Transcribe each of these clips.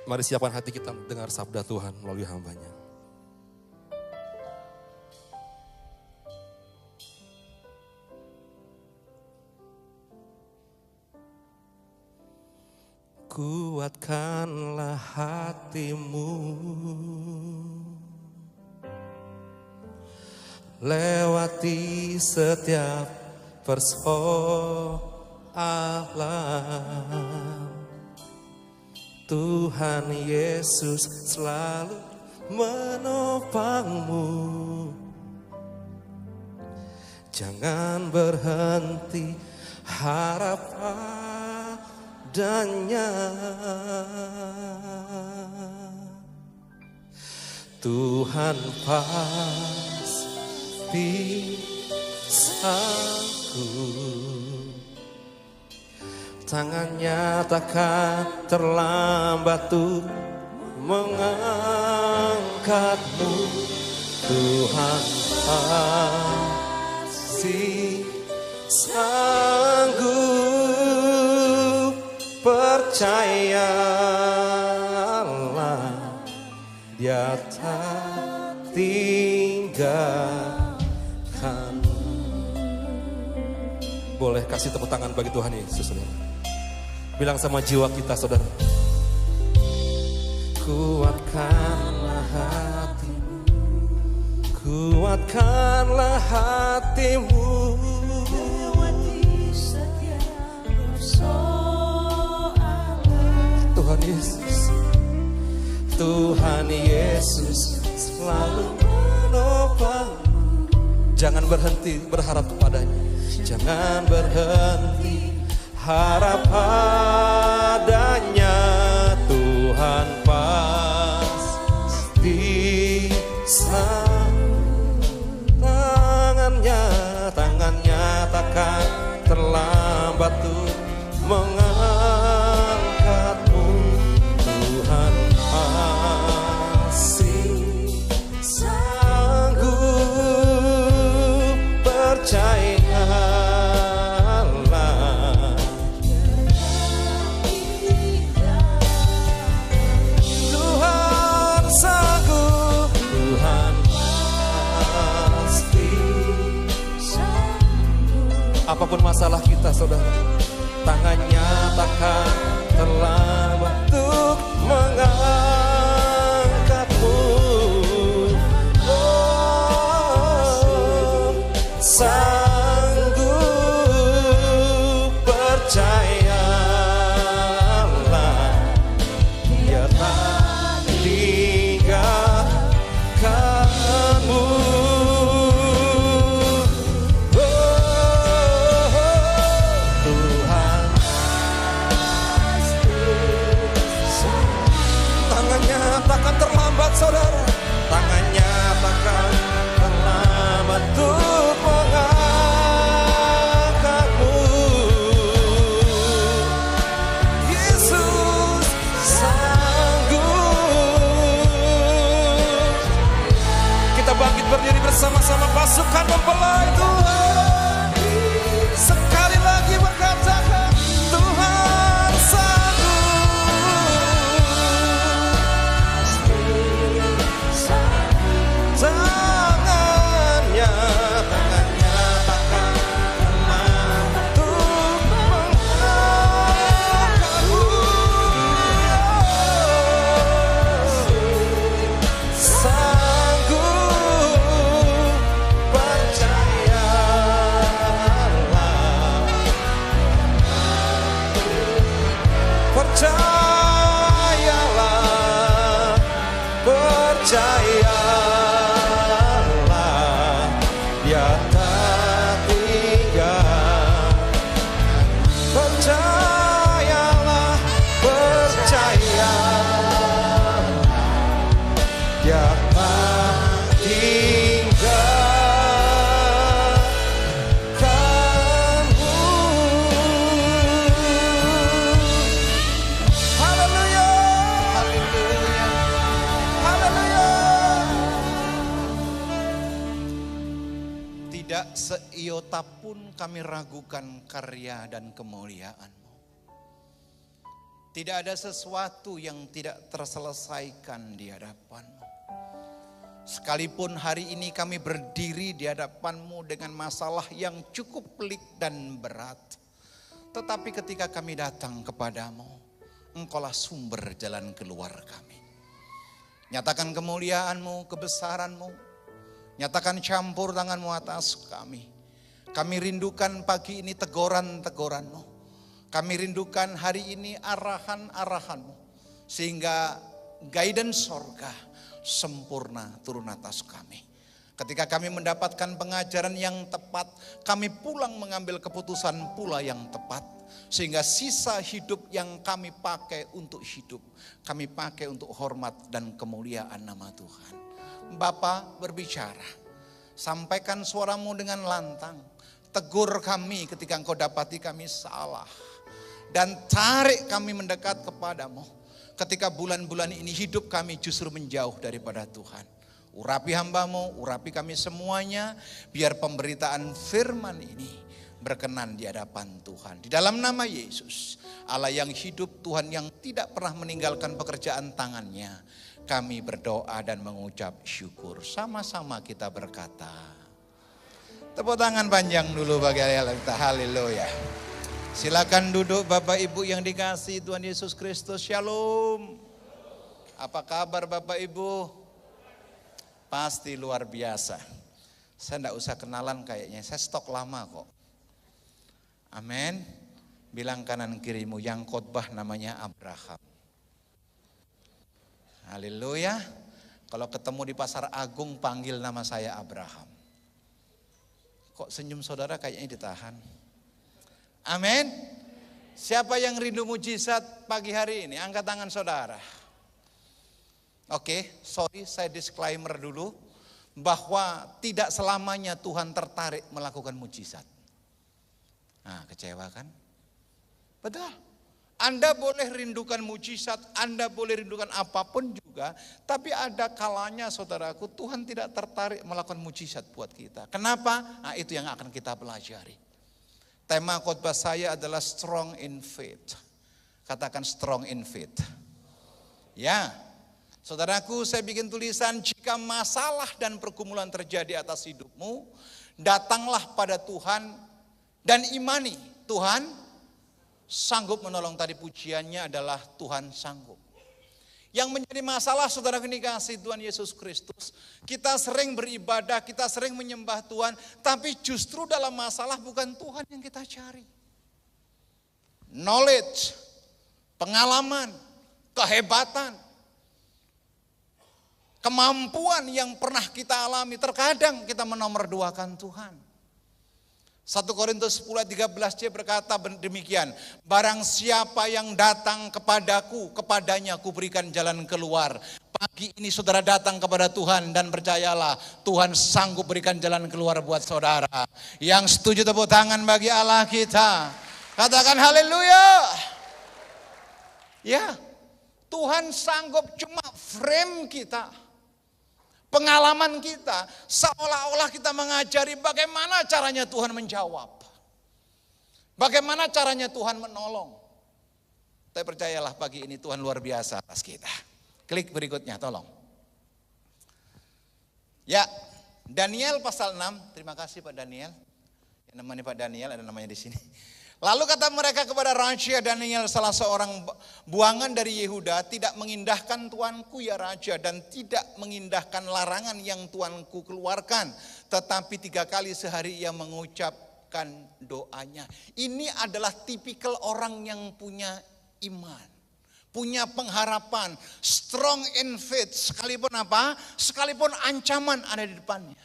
Mari siapkan hati kita dengar sabda Tuhan melalui hamba-Nya. Kuatkanlah hatimu, lewati setiap persoalan. Tuhan Yesus selalu menopangmu. Jangan berhenti harap padanya. Tuhan pasti sanggup. Tangannya takkan terlambat tuh mengangkatmu. Tuhan pasti sanggup. Percayalah, Dia tak tinggalkan. Boleh kasih tepuk tangan bagi Tuhan Yesus, saudara. Bilang sama jiwa kita, saudara. Kuatkanlah hatimu, kuatkanlah hatimu, lewati setiap persoalan. Tuhan Yesus, Tuhan Yesus selalu menopang. Jangan berhenti berharap kepadanya. Jangan berhenti harap padanya. Tuhan pasti sanggup. Tangannya takkan terlambat tuh mengangkatmu. Tuhan pasti sanggup. Percayalah, Tuhan sanggup. Tuhan pasti sanggup. Apapun masalah kita, saudara, tangannya takkan terlambat untuk mengangkatmu. Oh, sanggup. Percayalah, Dia tak tinggalkanmu. Tuhan tangannya takkan terlambat, saudara. Tangannya takkan terlambat untuk mengangkatmu. Yesus sanggup. Kita bangkit berdiri bersama-sama pasukan mempelai Tuhan. Sekali lagi berkatakan, Tuhan sanggup. Tangannya takkan terlambat untuk mengangkatmu. Sanggup. Percayalah, percayalah, percayalah, Dia tak tinggal. Percayalah, percayalah, Dia tak tinggalkanmu. Haleluya, haleluya, haleluya. Tidak seiota pun kami ragukan karya dan kemuliaan-Mu. Tidak ada sesuatu yang tidak terselesaikan di hadapan-Mu. Sekalipun hari ini kami berdiri di hadapan-Mu dengan masalah yang cukup pelik dan berat. Tetapi ketika kami datang kepadamu, Engkaulah sumber jalan keluar kami. Nyatakan kemuliaan-Mu, kebesaran-Mu. Nyatakan campur tangan-Mu atas kami. Kami rindukan pagi ini teguran-teguran-Mu. Kami rindukan hari ini arahan-arahan-Mu. Sehingga guidance sorga sempurna turun atas kami. Ketika kami mendapatkan pengajaran yang tepat, kami pulang mengambil keputusan pula yang tepat. Sehingga sisa hidup yang kami pakai untuk hidup, kami pakai untuk hormat dan kemuliaan nama Tuhan. Bapa berbicara, sampaikan suaramu dengan lantang. Tegur kami ketika Engkau dapati kami salah. Dan tarik kami mendekat kepadamu. Ketika bulan-bulan ini hidup kami justru menjauh daripada Tuhan. Urapi hamba-Mu, urapi kami semuanya. Biar pemberitaan firman ini berkenan di hadapan Tuhan. Di dalam nama Yesus, Allah yang hidup, Tuhan yang tidak pernah meninggalkan pekerjaan tangannya. Kami berdoa dan mengucap syukur. Sama-sama kita berkata. Tepuk tangan panjang dulu bagi Allah kita. Haleluya. Silakan duduk Bapak Ibu yang dikasihi Tuhan Yesus Kristus. Shalom. Apa kabar Bapak Ibu? Pasti luar biasa. Saya enggak usah kenalan kayaknya. Saya stok lama kok. Amin. Bilang kanan kirimu, yang khotbah namanya Abraham. Haleluya. Kalau ketemu di Pasar Agung panggil nama saya Abraham. Kok senyum saudara kayaknya ditahan. Amin. Siapa yang rindu mujizat pagi hari ini? Angkat tangan saudara. Oke, sorry saya disclaimer dulu. Bahwa tidak selamanya Tuhan tertarik melakukan mujizat. Nah, kecewa kan? Betul. Anda boleh rindukan mujizat, Anda boleh rindukan apapun juga. Tapi ada kalanya saudaraku, Tuhan tidak tertarik melakukan mujizat buat kita. Kenapa? Nah, itu yang akan kita pelajari. Tema khotbah saya adalah strong in faith. Katakan strong in faith. Ya, saudaraku, saya bikin tulisan, jika masalah dan pergumulan terjadi atas hidupmu, datanglah pada Tuhan dan imani Tuhan sanggup menolong. Tadi pujiannya adalah Tuhan sanggup. Yang menjadi masalah saudara dikasihi Tuhan Yesus Kristus, kita sering beribadah, kita sering menyembah Tuhan, tapi justru dalam masalah bukan Tuhan yang kita cari. Knowledge, pengalaman, kehebatan, kemampuan yang pernah kita alami, terkadang kita menomorduakan Tuhan. 1 Korintus 10 ayat 13c berkata demikian, barang siapa yang datang kepadaku, kepadanya aku berikan jalan keluar. Pagi ini saudara datang kepada Tuhan dan percayalah Tuhan sanggup berikan jalan keluar buat saudara. Yang setuju tepuk tangan bagi Allah kita. Katakan haleluya. Ya, Tuhan sanggup, cuma frame kita, pengalaman kita, seolah-olah kita mengajari bagaimana caranya Tuhan menjawab. Bagaimana caranya Tuhan menolong. Tapi percayalah pagi ini Tuhan luar biasa atas kita. Klik berikutnya tolong. Ya, Daniel pasal 6. Terima kasih Pak Daniel. Yang namanya Pak Daniel, ada namanya di sini. Lalu kata mereka kepada Raja Daniel, salah seorang buangan dari Yehuda, tidak mengindahkan tuanku ya Raja, dan tidak mengindahkan larangan yang tuanku keluarkan. Tetapi 3 kali sehari ia mengucapkan doanya. Ini adalah tipikal orang yang punya iman, punya pengharapan, strong in faith. Sekalipun apa? Sekalipun ancaman ada di depannya.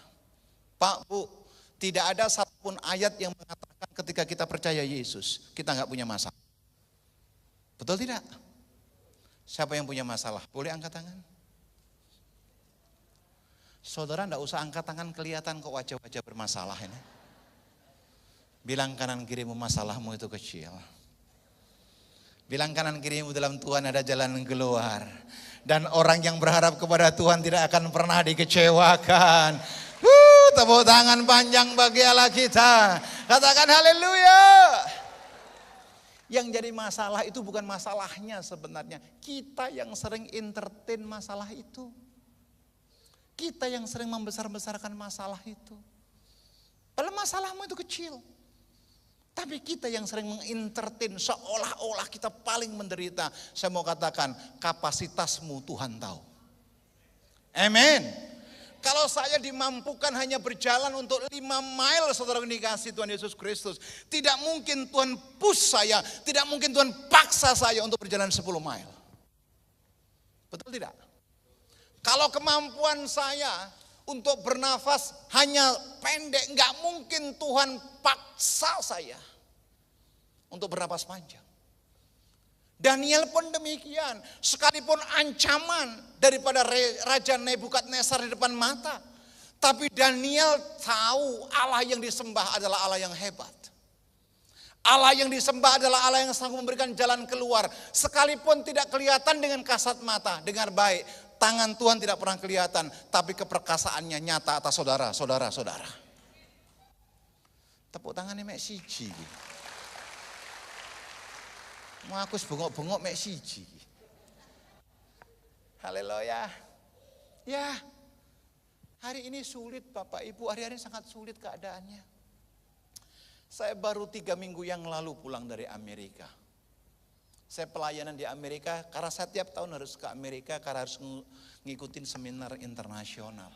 Pak, Bu, tidak ada satupun ayat yang mengatakan ketika kita percaya Yesus, kita nggak punya masalah. Betul tidak? Siapa yang punya masalah? Boleh angkat tangan? Saudara enggak usah angkat tangan, kelihatan kok wajah-wajah bermasalah ini. Bilang kanan kirimu, masalahmu itu kecil. Bilang kanan kirimu, dalam Tuhan ada jalan keluar. Dan orang yang berharap kepada Tuhan tidak akan pernah dikecewakan. Tepuk tangan panjang bagi Allah kita. Katakan haleluya. Yang jadi masalah itu bukan masalahnya sebenarnya. Kita yang sering entertain masalah itu. Kita yang sering membesar-besarkan masalah itu. Padahal masalahmu itu kecil. Tapi kita yang sering mengentertain seolah-olah kita paling menderita. Saya mau katakan, kapasitasmu Tuhan tahu. Amin. Kalau saya dimampukan hanya berjalan untuk 5 mile, saudara dikasih Tuhan Yesus Kristus. Tidak mungkin Tuhan push saya, tidak mungkin Tuhan paksa saya untuk berjalan 10 mile. Betul tidak? Kalau kemampuan saya untuk bernafas hanya pendek, nggak mungkin Tuhan paksa saya untuk bernafas panjang. Daniel pun demikian, sekalipun ancaman daripada Raja Nebukadnezar di depan mata, tapi Daniel tahu Allah yang disembah adalah Allah yang hebat. Allah yang disembah adalah Allah yang sanggup memberikan jalan keluar, sekalipun tidak kelihatan dengan kasat mata. Dengar baik, tangan Tuhan tidak pernah kelihatan, tapi keperkasaannya nyata atas saudara-saudara. Tepuk tangannya mek siji. Mau aku bengok-bengok mek siji. Haleluya. Ya, hari ini sulit Bapak Ibu, hari-hari sangat sulit keadaannya. Saya baru 3 minggu yang lalu pulang dari Amerika. Saya pelayanan di Amerika karena saya tiap tahun harus ke Amerika karena harus ngikutin seminar internasional.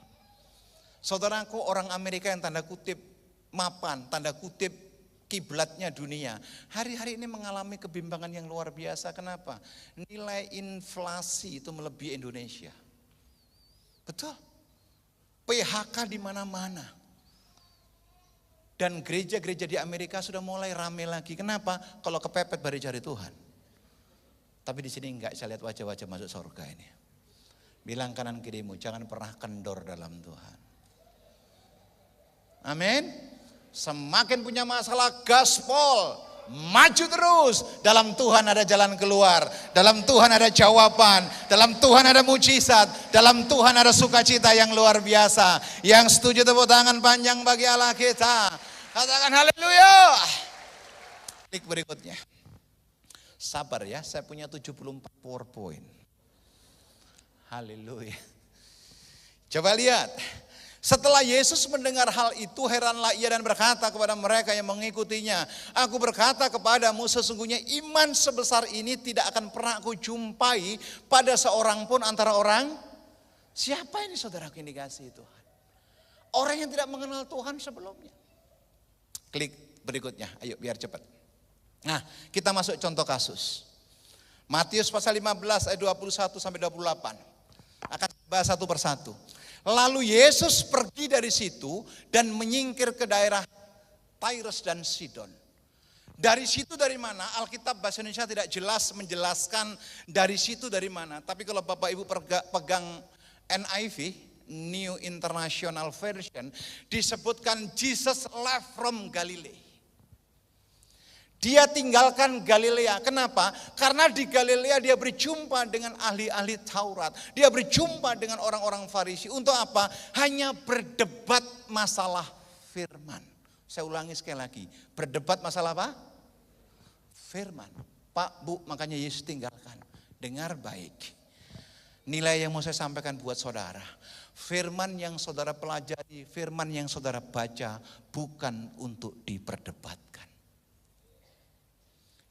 Saudaraku, orang Amerika yang tanda kutip mapan, tanda kutip kiblatnya dunia, hari-hari ini mengalami kebimbangan yang luar biasa. Kenapa? Nilai inflasi itu melebihi Indonesia. Betul. PHK di mana-mana. Dan gereja-gereja di Amerika sudah mulai rame lagi. Kenapa? Kalau kepepet baru cari Tuhan. Tapi di sini enggak, saya lihat wajah-wajah masuk surga ini. Bilang kanan kirimu, jangan pernah kendor dalam Tuhan. Amin. Semakin punya masalah, gaspol, maju terus. Dalam Tuhan ada jalan keluar, dalam Tuhan ada jawaban, dalam Tuhan ada mujizat, dalam Tuhan ada sukacita yang luar biasa. Yang setuju tepuk tangan panjang bagi Allah kita. Katakan haleluya. Klik berikutnya. Sabar ya, saya punya 74 PowerPoint. Haleluya. Coba lihat. Setelah Yesus mendengar hal itu, heranlah ia dan berkata kepada mereka yang mengikutinya, aku berkata kepadamu, sesungguhnya iman sebesar ini tidak akan pernah aku jumpai pada seorang pun antara orang. Siapa ini saudaraku yang dikasihi Tuhan? Orang yang tidak mengenal Tuhan sebelumnya. Klik berikutnya, ayo biar cepat. Nah, kita masuk contoh kasus. Matius pasal 15 ayat 21 sampai 28. Akan bahas satu persatu. Lalu Yesus pergi dari situ dan menyingkir ke daerah Tyrus dan Sidon. Dari situ dari mana? Alkitab bahasa Indonesia tidak jelas menjelaskan dari situ dari mana. Tapi kalau Bapak Ibu pegang NIV, New International Version, disebutkan Jesus left from Galilee. Dia tinggalkan Galilea. Kenapa? Karena di Galilea dia berjumpa dengan ahli-ahli Taurat. Dia berjumpa dengan orang-orang Farisi. Untuk apa? Hanya berdebat masalah firman. Saya ulangi sekali lagi. Berdebat masalah apa? Firman. Pak, Bu, makanya Yesus tinggalkan. Dengar baik. Nilai yang mau saya sampaikan buat saudara. Firman yang saudara pelajari, firman yang saudara baca bukan untuk diperdebatkan.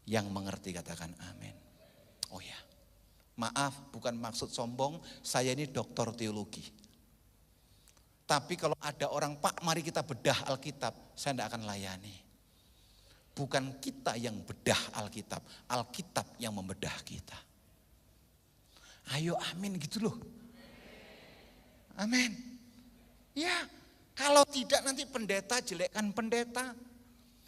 Yang mengerti katakan amin. Oh ya, maaf bukan maksud sombong, saya ini doktor teologi. Tapi kalau ada orang, Pak mari kita bedah Alkitab, saya tidak akan layani. Bukan kita yang bedah Alkitab, Alkitab yang membedah kita. Ayo amin gitu loh. Amin. Ya, kalau tidak nanti pendeta jelekkan pendeta.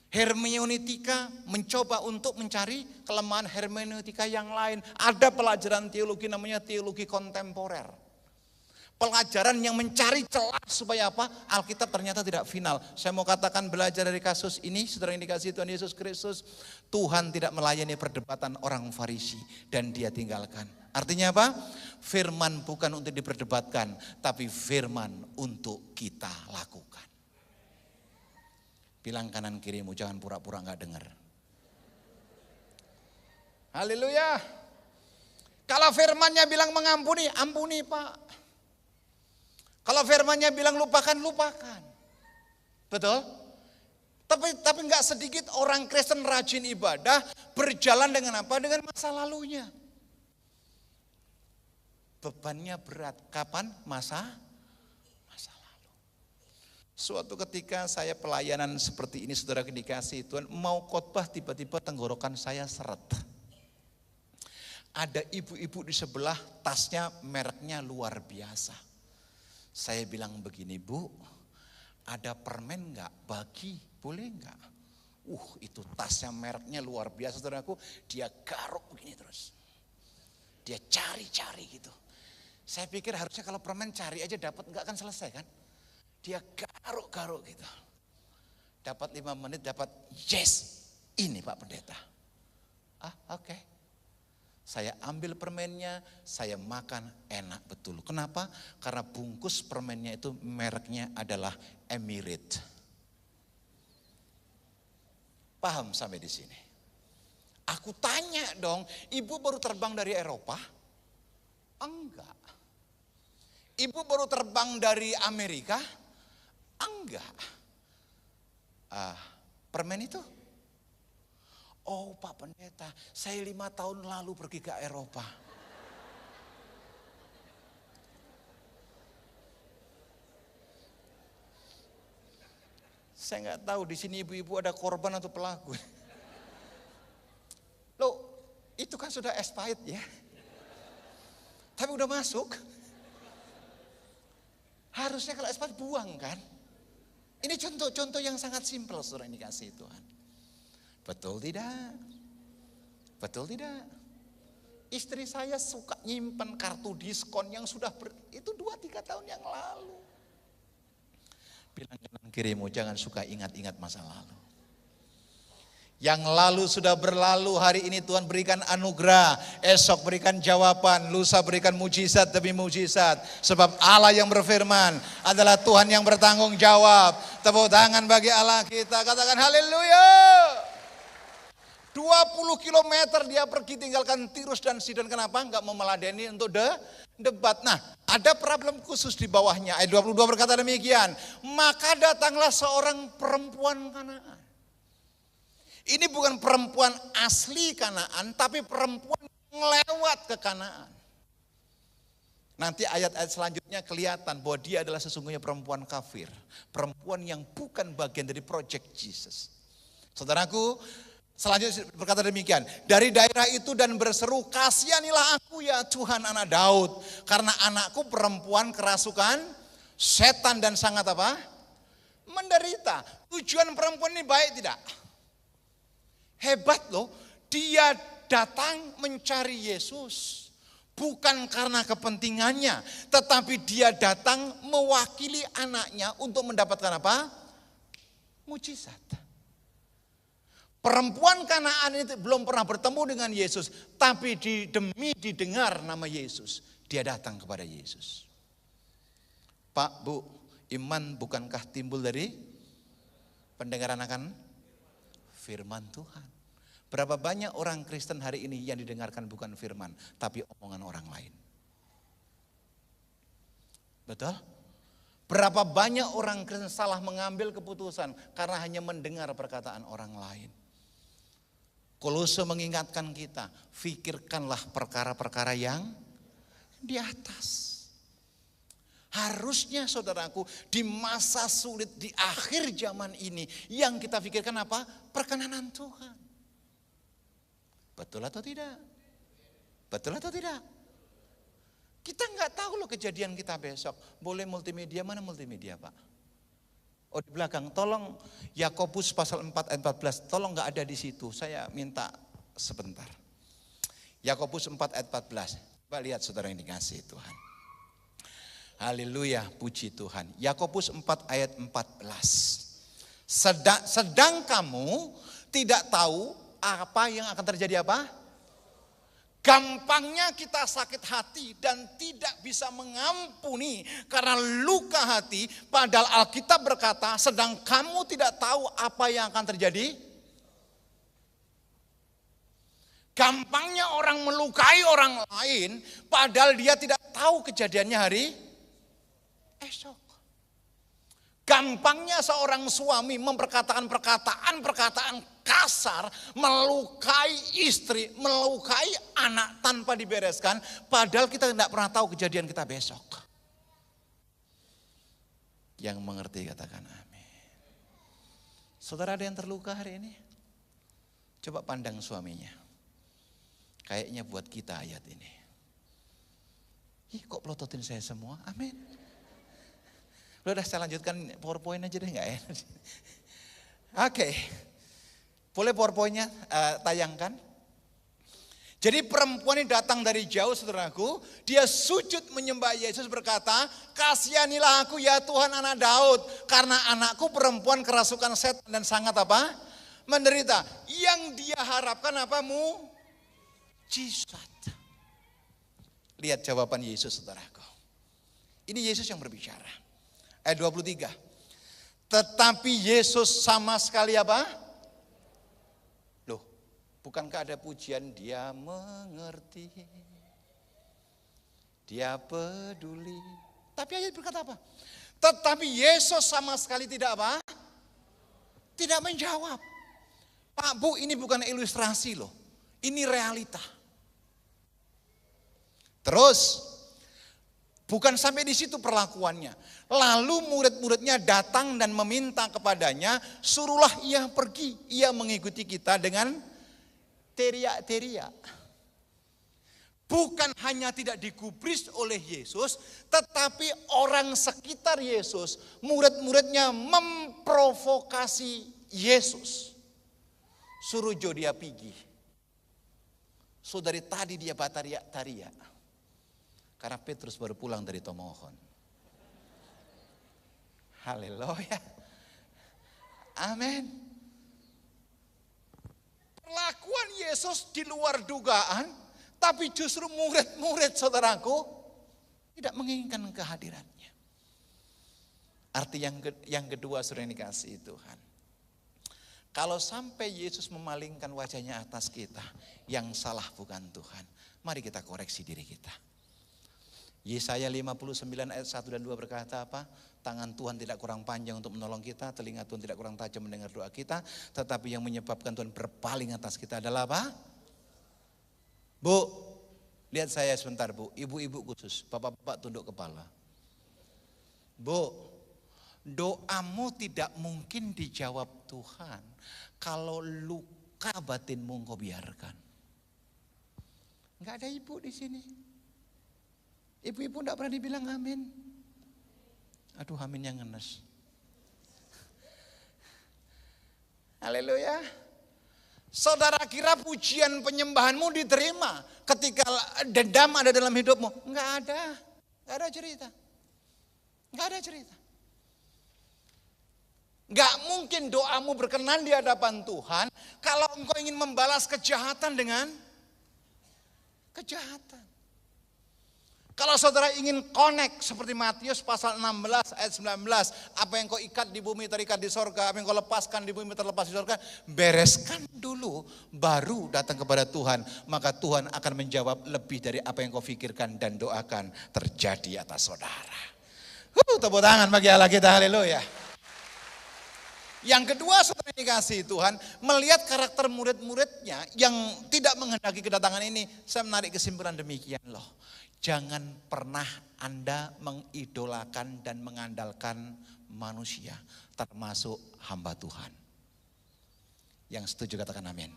Hermeneutika mencoba untuk mencari kelemahan hermeneutika yang lain. Ada pelajaran teologi namanya teologi kontemporer. Pelajaran yang mencari celah supaya apa? Alkitab ternyata tidak final. Saya mau katakan belajar dari kasus ini, saudara yang dikasihi Tuhan Yesus Kristus, Tuhan tidak melayani perdebatan orang Farisi dan dia tinggalkan. Artinya apa? Firman bukan untuk diperdebatkan, tapi firman untuk kita lakukan. Bilang kanan kirimu, jangan pura-pura gak dengar. Haleluya. Kalau firman-Nya bilang mengampuni, ampuni Pak. Kalau firman-Nya bilang lupakan, lupakan. Betul? Tapi nggak sedikit orang Kristen rajin ibadah berjalan dengan apa? Dengan masa lalunya. Bebannya berat. Kapan? Masa lalu. Suatu ketika saya pelayanan seperti ini, saudara dikasih Tuhan, mau khotbah tiba-tiba tenggorokan saya seret. Ada ibu-ibu di sebelah, tasnya mereknya luar biasa. Saya bilang begini, Bu, ada permen enggak? Bagi, boleh enggak? Itu tasnya mereknya luar biasa, saudaraku. Dia garuk begini terus. Dia cari-cari gitu. Saya pikir harusnya kalau permen cari aja dapat, enggak akan selesai kan? Dia garuk-garuk gitu. Dapat 5 menit, dapat yes. Ini Pak Pendeta. Oke. Saya ambil permennya, saya makan, enak betul. Kenapa? Karena bungkus permennya itu mereknya adalah Emirate. Paham sampai di sini? Aku tanya dong, ibu baru terbang dari Eropa? Enggak. Ibu baru terbang dari Amerika? Enggak. Permen itu? Oh Pak Pendeta, saya 5 tahun lalu pergi ke Eropa. Saya nggak tahu di sini ibu-ibu ada korban atau pelaku. Loh, itu kan sudah expired ya. Tapi udah masuk. Harusnya kalau expired buang kan. Ini contoh-contoh yang sangat simpel saudara yang dikasih Tuhan. Betul tidak? Betul tidak? Istri saya suka nyimpen kartu diskon yang sudah itu 2-3 tahun yang lalu. Bilang kanan kirimu, jangan suka ingat-ingat masa lalu. Yang lalu sudah berlalu, hari ini Tuhan berikan anugerah, esok berikan jawaban, lusa berikan mujizat demi mujizat. Sebab Allah yang berfirman adalah Tuhan yang bertanggung jawab. Tepuk tangan bagi Allah kita, katakan haleluya. 20 km dia pergi tinggalkan Tirus dan Sidon. Kenapa? Enggak mau meladeni untuk debat. Nah, ada problem khusus di bawahnya. Ayat 22 berkata demikian. Maka datanglah seorang perempuan Kanaan. Ini bukan perempuan asli Kanaan, tapi perempuan yang lewat ke Kanaan. Nanti ayat-ayat selanjutnya kelihatan bahwa dia adalah sesungguhnya perempuan kafir. Perempuan yang bukan bagian dari Project Jesus. Saudaraku, selanjutnya berkata demikian, dari daerah itu dan berseru, kasihanilah aku ya Tuhan anak Daud, karena anakku perempuan kerasukan setan dan sangat apa? Menderita. Tujuan perempuan ini baik tidak? Hebat loh, dia datang mencari Yesus. Bukan karena kepentingannya, tetapi dia datang mewakili anaknya untuk mendapatkan apa? Mujizat. Perempuan Kanaan itu belum pernah bertemu dengan Yesus, tapi demi didengar nama Yesus, dia datang kepada Yesus. Pak, Bu, iman bukankah timbul dari pendengaran akan firman Tuhan? Berapa banyak orang Kristen hari ini yang didengarkan bukan firman, tapi omongan orang lain? Betul? Berapa banyak orang Kristen salah mengambil keputusan karena hanya mendengar perkataan orang lain? Kolose mengingatkan kita, fikirkanlah perkara-perkara yang di atas. Harusnya saudaraku, di masa sulit, di akhir zaman ini, yang kita pikirkan apa? Perkenanan Tuhan. Betul atau tidak? Betul atau tidak? Kita nggak tahu loh kejadian kita besok. Boleh multimedia, mana multimedia Pak? Oh di belakang, tolong Yakobus pasal 4 ayat 14, tolong nggak ada di situ, saya minta sebentar. Yakobus 4 ayat 14, coba lihat saudara yang dikasih Tuhan. Haleluya, puji Tuhan. Yakobus 4 ayat 14. Sedang kamu tidak tahu apa yang akan terjadi apa? Gampangnya kita sakit hati dan tidak bisa mengampuni karena luka hati. Padahal Alkitab berkata, sedang kamu tidak tahu apa yang akan terjadi. Gampangnya orang melukai orang lain, padahal dia tidak tahu kejadiannya hari esok. Gampangnya seorang suami memperkatakan perkataan kasar, melukai istri, melukai anak tanpa dibereskan, padahal kita tidak pernah tahu kejadian kita besok. Yang mengerti katakan amin. Saudara ada yang terluka hari ini? Coba pandang suaminya. Kayaknya buat kita ayat ini. Ih, kok pelototin saya semua? Amin. Udah saya lanjutkan PowerPoint aja deh, nggak ya? Oke. Boleh PowerPoint-nya tayangkan? Jadi perempuan ini datang dari jauh, saudaraku. Dia sujud menyembah Yesus, berkata, kasihanilah aku ya Tuhan anak Daud. Karena anakku perempuan kerasukan setan dan sangat apa? Menderita. Yang dia harapkan apa? Mujizat. Lihat jawaban Yesus, saudaraku. Ini Yesus yang berbicara. Ayat 23. Tetapi Yesus sama sekali apa? Loh, bukankah ada pujian? Dia mengerti. Dia peduli. Tapi ayat berkata apa? Tetapi Yesus sama sekali tidak apa? Tidak menjawab. Pak Bu, ini bukan ilustrasi loh. Ini realita. Terus, bukan sampai di situ perlakuannya. Lalu murid-muridnya datang dan meminta kepadanya, suruhlah ia pergi. Ia mengikuti kita dengan teriak-teriak. Bukan hanya tidak digubris oleh Yesus, tetapi orang sekitar Yesus, murid-muridnya memprovokasi Yesus. Suruh Jo dia pergi. So dari tadi dia bataria-taria. Karena Petrus baru pulang dari Tomohon. Haleluya. Amin. Perlakuan Yesus di luar dugaan, tapi justru murid-murid saudaraku tidak menginginkan kehadirannya. Arti yang kedua saudara yang dikasihi Tuhan. Kalau sampai Yesus memalingkan wajahnya atas kita, yang salah bukan Tuhan. Mari kita koreksi diri kita. Yesaya 59 ayat 1 dan 2 berkata apa? Tangan Tuhan tidak kurang panjang untuk menolong kita, telinga Tuhan tidak kurang tajam mendengar doa kita, tetapi yang menyebabkan Tuhan berpaling atas kita adalah apa? Bu, lihat saya sebentar Bu, ibu-ibu khusus, bapak-bapak tunduk kepala. Bu, doamu tidak mungkin dijawab Tuhan kalau luka batinmu engkau biarkan. Enggak ada ibu di sini. Ibu-ibu enggak pernah dibilang amin. Aduh, amin yang ngenes. Haleluya. Saudara kira pujian penyembahanmu diterima ketika dendam ada dalam hidupmu? Enggak ada. Enggak ada cerita. Enggak ada cerita. Enggak mungkin doamu berkenan di hadapan Tuhan kalau engkau ingin membalas kejahatan dengan kejahatan. Kalau saudara ingin connect seperti Matius pasal 16 ayat 19. Apa yang kau ikat di bumi terikat di sorga. Apa yang kau lepaskan di bumi terlepas di sorga. Bereskan dulu baru datang kepada Tuhan. Maka Tuhan akan menjawab lebih dari apa yang kau pikirkan dan doakan terjadi atas saudara. Tepuk tangan bagi Allah kita, haleluya. Yang kedua saudara dikasihi Tuhan, melihat karakter murid-muridnya yang tidak menghendaki kedatangan ini, saya menarik kesimpulan demikian loh. Jangan pernah Anda mengidolakan dan mengandalkan manusia, termasuk hamba Tuhan. Yang setuju katakan amin.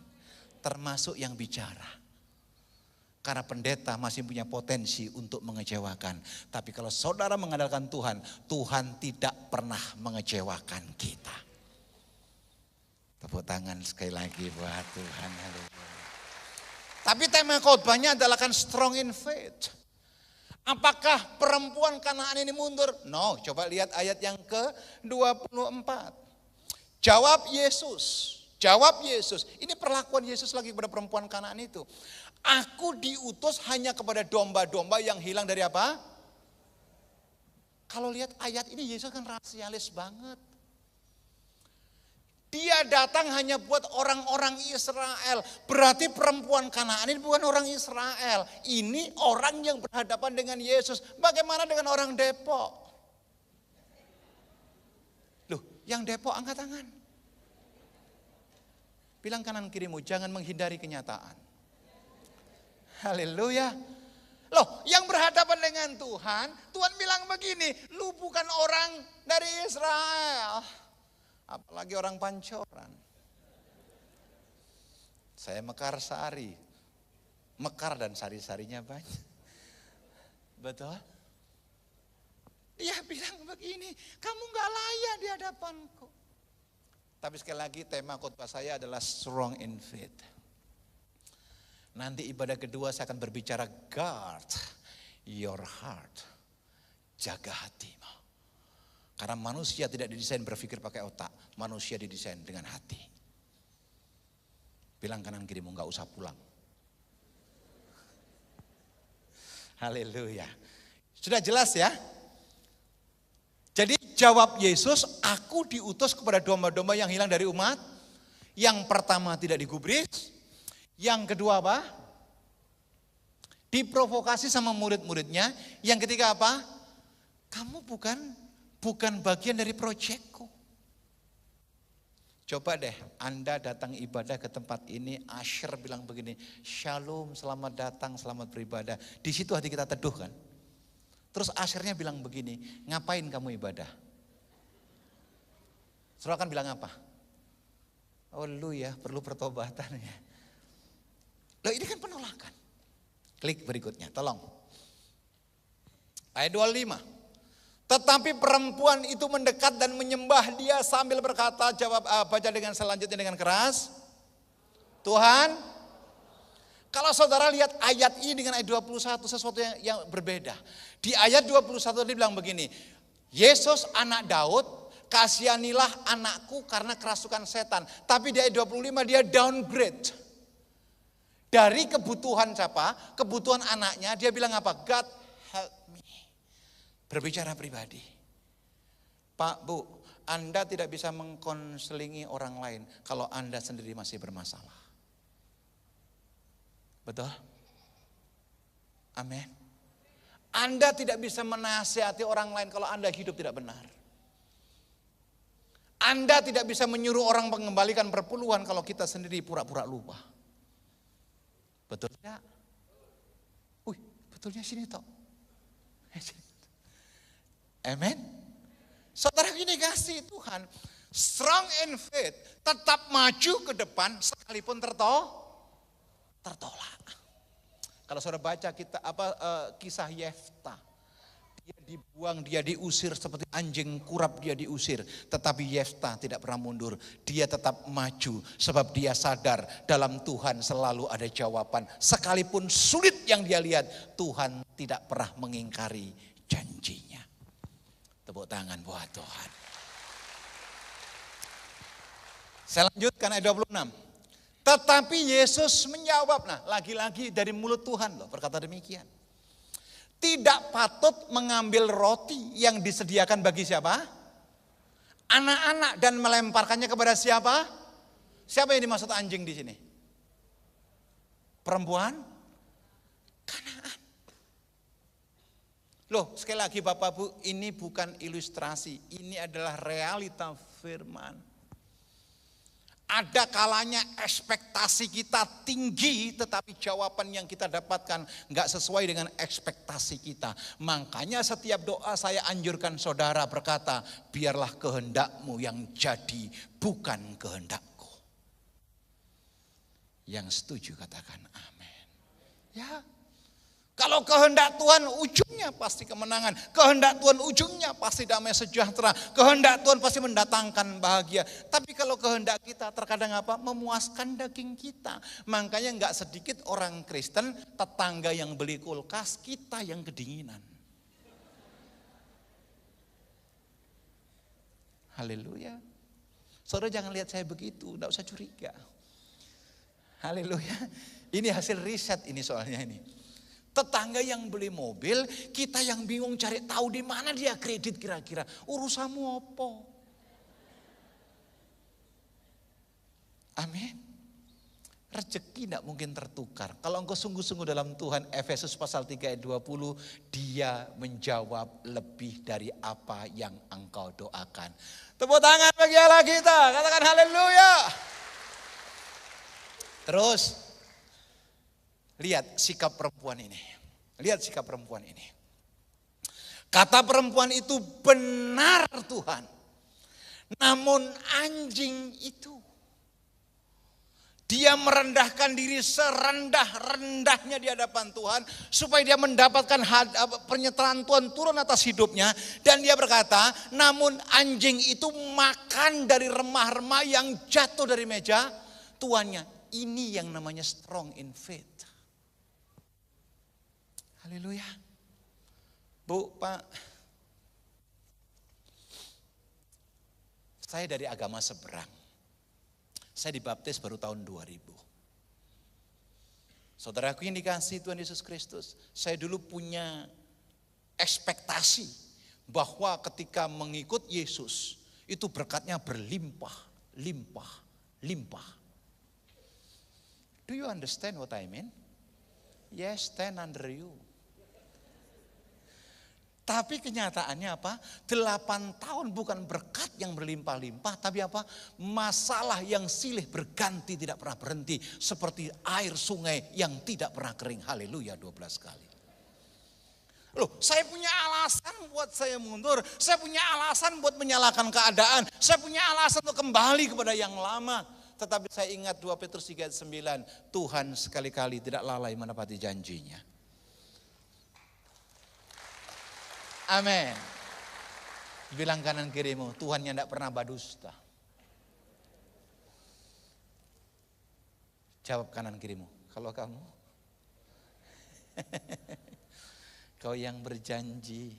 Termasuk yang bicara. Karena pendeta masih punya potensi untuk mengecewakan. Tapi kalau saudara mengandalkan Tuhan, Tuhan tidak pernah mengecewakan kita. Tepuk tangan sekali lagi buat Tuhan. Tapi tema khotbahnya adalah kan strong in faith. Apakah perempuan Kanaan ini mundur? No, coba lihat ayat yang ke-24. Jawab Yesus. Ini perlakuan Yesus lagi kepada perempuan Kanaan itu. Aku diutus hanya kepada domba-domba yang hilang dari apa? Kalau lihat ayat ini Yesus kan rasialis banget. Dia datang hanya buat orang-orang Israel. Berarti perempuan Kanaan ini bukan orang Israel. Ini orang yang berhadapan dengan Yesus. Bagaimana dengan orang Depok? Loh, yang Depok angkat tangan. Bilang kanan kirimu, jangan menghindari kenyataan. Haleluya. Loh, yang berhadapan dengan Tuhan, Tuhan bilang begini, lu bukan orang dari Israel. Apalagi orang Pancoran. Saya Mekarsari. Mekar dan sari-sarinya banyak. Betul? Dia bilang begini, kamu gak layak di hadapanku. Tapi sekali lagi tema khotbah saya adalah strong in faith. Nanti ibadah kedua saya akan berbicara guard your heart. Jaga hatimu. Karena manusia tidak didesain berpikir pakai otak. Manusia didesain dengan hati. Bilang kanan kirimu gak usah pulang. Haleluya. Sudah jelas ya? Jadi jawab Yesus, aku diutus kepada domba-domba yang hilang dari umat. Yang pertama tidak digubris. Yang kedua apa? Diprovokasi sama murid-muridnya. Yang ketiga apa? Kamu bukan bagian dari proyekku. Coba deh Anda datang ibadah ke tempat ini, Asher bilang begini, Shalom, selamat datang, selamat beribadah. Di situ hati kita teduh kan. Terus Ashernya bilang begini, ngapain kamu ibadah? Saudara kan bilang apa? Oh lu ya perlu pertobatan ya. Loh ini kan penolakan. Klik berikutnya, tolong. Ayat 25. Tetapi perempuan itu mendekat dan menyembah dia sambil berkata, baca dengan selanjutnya dengan keras. Tuhan, kalau saudara lihat ayat ini dengan ayat 21 sesuatu yang berbeda. Di ayat 21 dia bilang begini, Yesus anak Daud, kasihanilah anakku karena kerasukan setan. Tapi di ayat 25 dia downgrade. Dari kebutuhan siapa? Kebutuhan anaknya, dia bilang apa? God help me. Berbicara pribadi. Pak, Bu, Anda tidak bisa mengkonselingi orang lain kalau Anda sendiri masih bermasalah. Betul? Amin. Anda tidak bisa menasihati orang lain kalau Anda hidup tidak benar. Anda tidak bisa menyuruh orang mengembalikan perpuluhan kalau kita sendiri pura-pura lupa. Betul tidak? Betulnya sini toh. Amen. Saudara ini kasih Tuhan, strong in faith, tetap maju ke depan sekalipun tertolak. Kalau saudara baca kisah Yefta, dia dibuang, dia diusir seperti anjing kurap dia diusir. Tetapi Yefta tidak pernah mundur. Dia tetap maju sebab dia sadar dalam Tuhan selalu ada jawaban. Sekalipun sulit yang dia lihat, Tuhan tidak pernah mengingkari janjinya. Tepuk tangan buat Tuhan. Saya lanjutkan ayat 26. Tetapi Yesus menjawab, nah lagi-lagi dari mulut Tuhan loh berkata demikian. Tidak patut mengambil roti yang disediakan bagi siapa? Anak-anak dan melemparkannya kepada siapa? Siapa yang dimaksud anjing di sini? Perempuan Kanaan. Loh, sekali lagi Bapak Bu, ini bukan ilustrasi, ini adalah realita firman. Ada kalanya ekspektasi kita tinggi tetapi jawaban yang kita dapatkan gak sesuai dengan ekspektasi kita. Makanya setiap doa saya anjurkan saudara berkata, biarlah kehendakmu yang jadi bukan kehendakku. Yang setuju katakan amin. Ya. Kalau kehendak Tuhan ujungnya pasti kemenangan. Kehendak Tuhan ujungnya pasti damai sejahtera. Kehendak Tuhan pasti mendatangkan bahagia. Tapi kalau kehendak kita terkadang apa? Memuaskan daging kita. Makanya enggak sedikit orang Kristen, tetangga yang beli kulkas, kita yang kedinginan. Haleluya. Saudara jangan lihat saya begitu, enggak usah curiga. Haleluya. Ini hasil riset ini soalnya ini. Tetangga yang beli mobil, kita yang bingung cari tahu di mana dia kredit kira-kira. Urusanmu apa? Amin. Rezeki tidak mungkin tertukar. Kalau engkau sungguh-sungguh dalam Tuhan, Efesus pasal 3 ayat 20, Dia menjawab lebih dari apa yang engkau doakan. Tepuk tangan bagi Allah kita, katakan haleluya. Terus, lihat sikap perempuan ini. Lihat sikap perempuan ini. Kata perempuan itu, benar Tuhan. Namun anjing itu, dia merendahkan diri serendah-rendahnya di hadapan Tuhan. Supaya dia mendapatkan penyertaan Tuhan turun atas hidupnya. Dan dia berkata, namun anjing itu makan dari remah-remah yang jatuh dari meja tuannya. Ini yang namanya strong in faith. Haleluya. Bu, Pak. Saya dari agama seberang. Saya dibaptis baru tahun 2000. Saudaraku yang dikasihi Tuhan Yesus Kristus, saya dulu punya ekspektasi bahwa ketika mengikut Yesus, itu berkatnya berlimpah, limpah, limpah. Do you understand what I mean? Yes, stand under you. Tapi kenyataannya apa? 8 tahun bukan berkat yang berlimpah-limpah, tapi apa? Masalah yang silih berganti tidak pernah berhenti. Seperti air sungai yang tidak pernah kering. Haleluya 12 kali. Loh, saya punya alasan buat saya mundur. Saya punya alasan buat menyalahkan keadaan. Saya punya alasan untuk kembali kepada yang lama. Tetapi saya ingat 2 Petrus 3 ayat 9. Tuhan sekali-kali tidak lalai menepati janjinya. Amin. Bilang kanan kirimu, Tuhan yang tidak pernah berdusta. Jawab kanan kirimu, kalau kamu kau yang berjanji.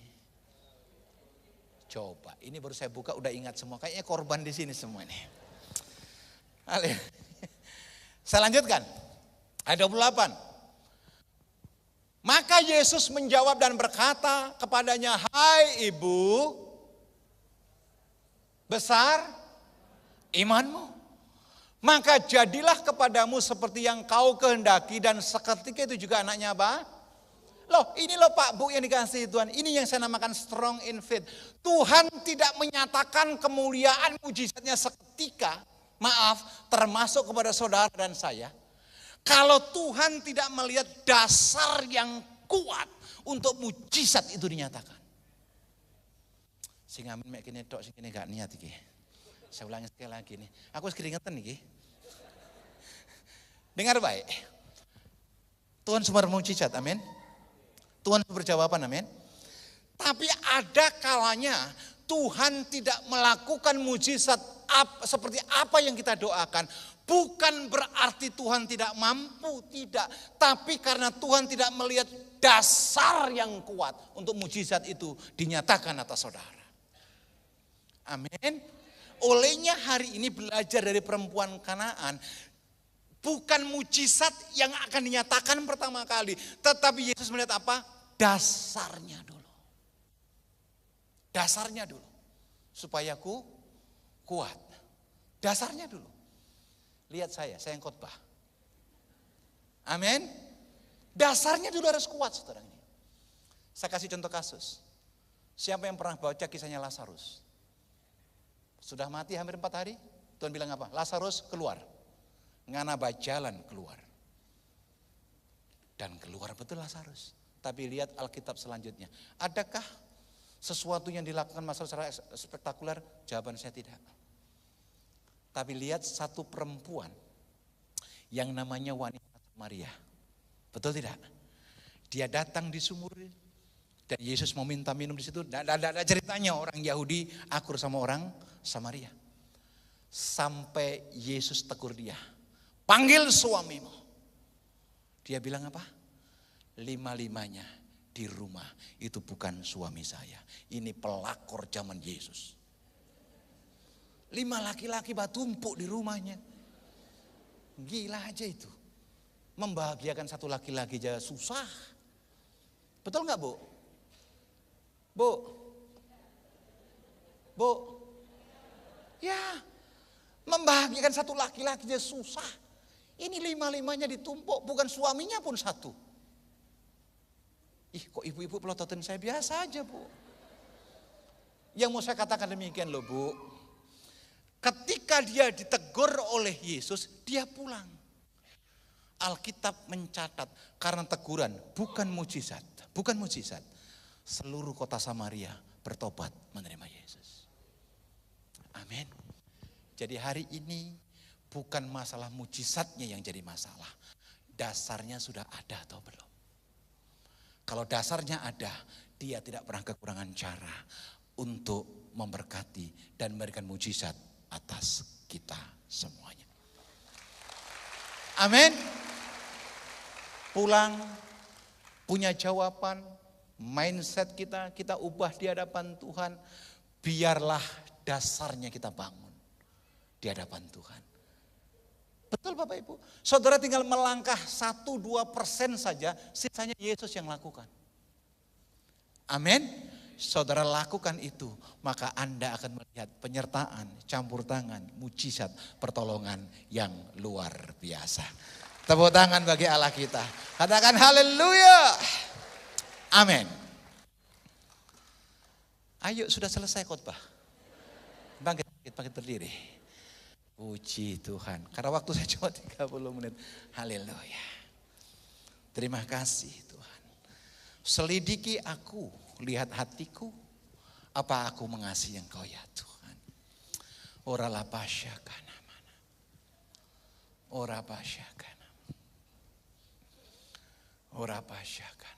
Coba, ini baru saya buka udah ingat semua. Kayaknya korban di sini semua nih. Saya lanjutkan. Ayat 28. Maka Yesus menjawab dan berkata kepadanya, hai ibu, besar imanmu. Maka jadilah kepadamu seperti yang kau kehendaki. Dan seketika itu juga anaknya apa? Loh, ini loh Pak Bu yang dikasihi Tuhan. Ini yang saya namakan strong in faith. Tuhan tidak menyatakan kemuliaan mujizatnya seketika. Maaf, termasuk kepada saudara dan saya. Kalau Tuhan tidak melihat dasar yang kuat untuk mujizat itu dinyatakan. Sing amin mek kene tok sing kene gak niat iki. Saya ulangi sekali lagi nih. Aku wis keringetan iki. Dengar baik. Tuhan sumber mujizat, amin. Tuhan sumber jawaban, amin. Tapi ada kalanya Tuhan tidak melakukan mujizat seperti apa yang kita doakan. Bukan berarti Tuhan tidak mampu, tidak. Tapi karena Tuhan tidak melihat dasar yang kuat untuk mujizat itu dinyatakan atas saudara. Amin. Olehnya hari ini belajar dari perempuan Kanaan. Bukan mujizat yang akan dinyatakan pertama kali. Tetapi Yesus melihat apa? Dasarnya dulu. Dasarnya dulu. Supaya kuat. Dasarnya dulu. Lihat saya yang khotbah. Amin. Dasarnya dulu harus kuat saudara ini. Saya kasih contoh kasus. Siapa yang pernah baca kisahnya Lazarus? Sudah mati hampir 4 hari. Tuhan bilang apa? Lazarus keluar. Ngana jalan keluar. Dan keluar betul Lazarus. Tapi lihat Alkitab selanjutnya. Adakah sesuatu yang dilakukan Lazarus secara spektakuler? Jawaban saya tidak. Tapi lihat satu perempuan yang namanya wanita Samaria. Betul tidak? Dia datang di sumur dan Yesus mau minta minum di situ. Ada ceritanya orang Yahudi akur sama orang Samaria. Sampai Yesus tegur dia. Panggil suamimu. Dia bilang apa? 5-5-nya di rumah itu bukan suami saya. Ini pelakor zaman Yesus. 5 laki-laki tumpuk di rumahnya. Gila aja itu. Membahagiakan satu laki-laki aja susah. Betul gak Bu? Bu? Ya. melahirkan satu laki-laki dia susah. Ini 5-5-nya ditumpuk, bukan suaminya pun satu. Ih, kok ibu-ibu pelototin saya biasa aja, Bu. Yang mau saya katakan demikian loh, Bu. Ketika dia ditegur oleh Yesus, dia pulang. Alkitab mencatat karena teguran, bukan mujizat, bukan mujizat. Seluruh kota Samaria bertobat menerima Yesus. Amin. Jadi hari ini bukan masalah mujizatnya yang jadi masalah. Dasarnya sudah ada atau belum? Kalau dasarnya ada, dia tidak pernah kekurangan cara untuk memberkati dan memberikan mujizat atas kita semuanya. Amin. Pulang, punya jawaban, mindset kita ubah di hadapan Tuhan. Biarlah dasarnya kita bangun di hadapan Tuhan. Betul Bapak Ibu. Saudara tinggal melangkah 1-2% saja, sisanya Yesus yang lakukan. Amin. Saudara lakukan itu, maka Anda akan melihat penyertaan, campur tangan, mujizat, pertolongan yang luar biasa. Tepuk tangan bagi Allah kita. Katakan haleluya. Amin. Ayo, sudah selesai khotbah. Bangkit berdiri. Puji Tuhan. Karena waktu saya cuma 30 menit. Haleluya. Terima kasih Tuhan. Selidiki aku, lihat hatiku. Apa aku mengasihi Engkau ya Tuhan. Ora la pasyakana mana. Ora pasyakana. Ora pasyakana.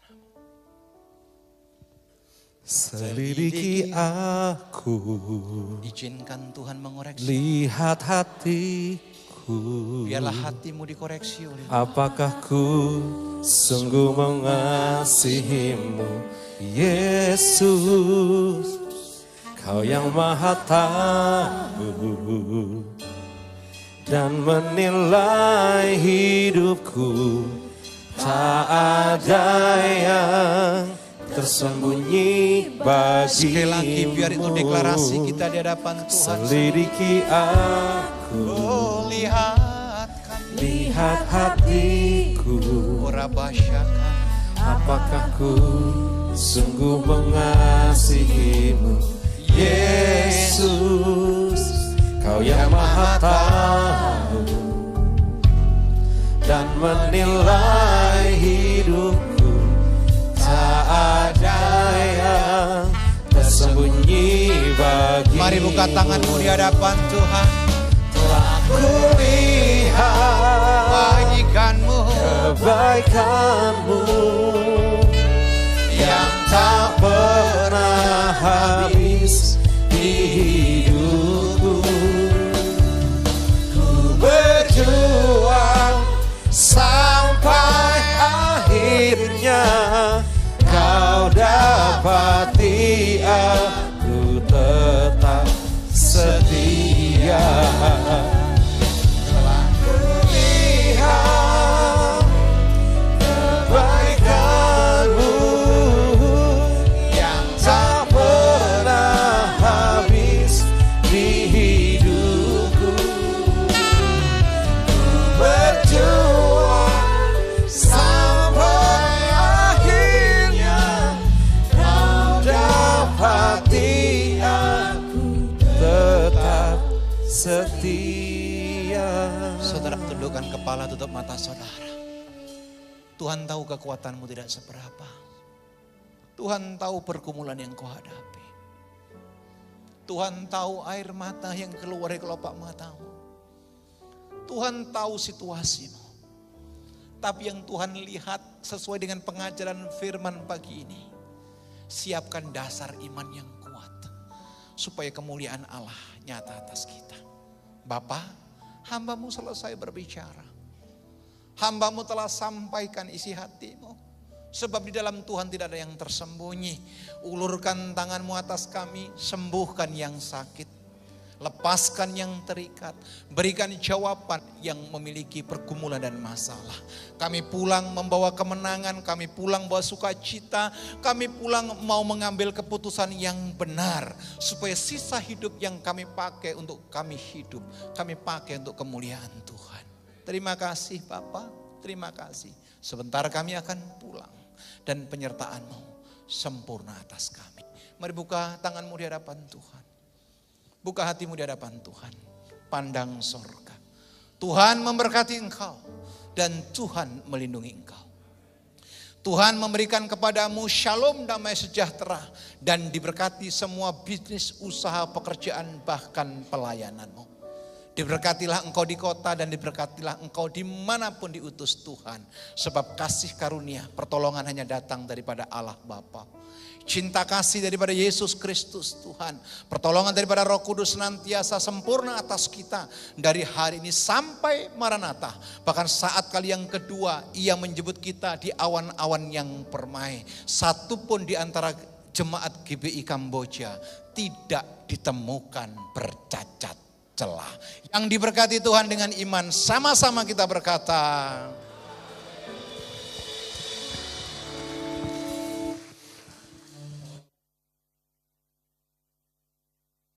Selidiki aku, izinkan Tuhan mengoreksi. lihat hatiku, Biarlah hatimu dikoreksi oleh Tuhan. Apakah ku sungguh mengasihimu, Yesus? Kau yang maha tahu dan menilai hidupku. Tak ada yang tersembunyi bagimu. Sekali lagi biar itu deklarasi kita di hadapan Tuhan. Selidiki aku, Oh, lihat hatiku. Ora basyakan. Apakah ku sungguh mengasihimu, Yesus? Kau yang maha tahu dan menilai hidupku. Tak ada yang tersembunyi bagimu. Mari buka tanganmu di hadapan Tuhan. Telah kulihat Bagikanmu kebaikanmu yang tak pernah habis di hidupku. Ku berjuang sampai akhirnya kau dapati aku tetap setia. Telah kulihat kebaikanmu yang tak pernah habis di hidupku. Ku berjuang sampai akhirnya kau dapati aku tetap setia. Saudara, tundukkan kepala, tutup mata saudara. Tuhan tahu kekuatanmu tidak seberapa. Tuhan tahu pergumulan yang kau hadapi. Tuhan tahu air mata yang keluar dari kelopak matamu. Tuhan tahu situasimu. Tapi yang Tuhan lihat sesuai dengan pengajaran firman pagi ini. Siapkan dasar iman yang kuat. Supaya kemuliaan Allah nyata atas kita. Bapa, hambamu selesai berbicara. Hambamu telah sampaikan isi hatimu. Sebab di dalam Tuhan tidak ada yang tersembunyi. Ulurkan tanganmu atas kami, sembuhkan yang sakit. lepaskan yang terikat, berikan jawaban yang memiliki pergumulan dan masalah. Kami pulang membawa kemenangan, kami pulang bawa sukacita, kami pulang mau mengambil keputusan yang benar, supaya sisa hidup yang kami pakai untuk kami hidup, kami pakai untuk kemuliaan Tuhan. Terima kasih Bapa, terima kasih. Sebentar kami akan pulang dan penyertaan-Mu sempurna atas kami. Mari buka tanganmu di hadapan Tuhan. Buka hatimu di hadapan Tuhan. Pandang sorga. Tuhan memberkati engkau. Dan Tuhan melindungi engkau. Tuhan memberikan kepadamu shalom, damai sejahtera. Dan diberkati semua bisnis, usaha, pekerjaan, bahkan pelayananmu. Diberkatilah engkau di kota dan diberkatilah engkau dimanapun diutus Tuhan. Sebab kasih karunia, pertolongan hanya datang daripada Allah Bapa. Cinta kasih daripada Yesus Kristus Tuhan. Pertolongan daripada Roh Kudus senantiasa sempurna atas kita. Dari hari ini sampai Maranatha. Bahkan saat kali yang kedua ia menjemput kita di awan-awan yang permai. Satu pun di antara jemaat GBI Kamboja tidak ditemukan bercacat celah. Yang diberkati Tuhan dengan iman, sama-sama kita berkata,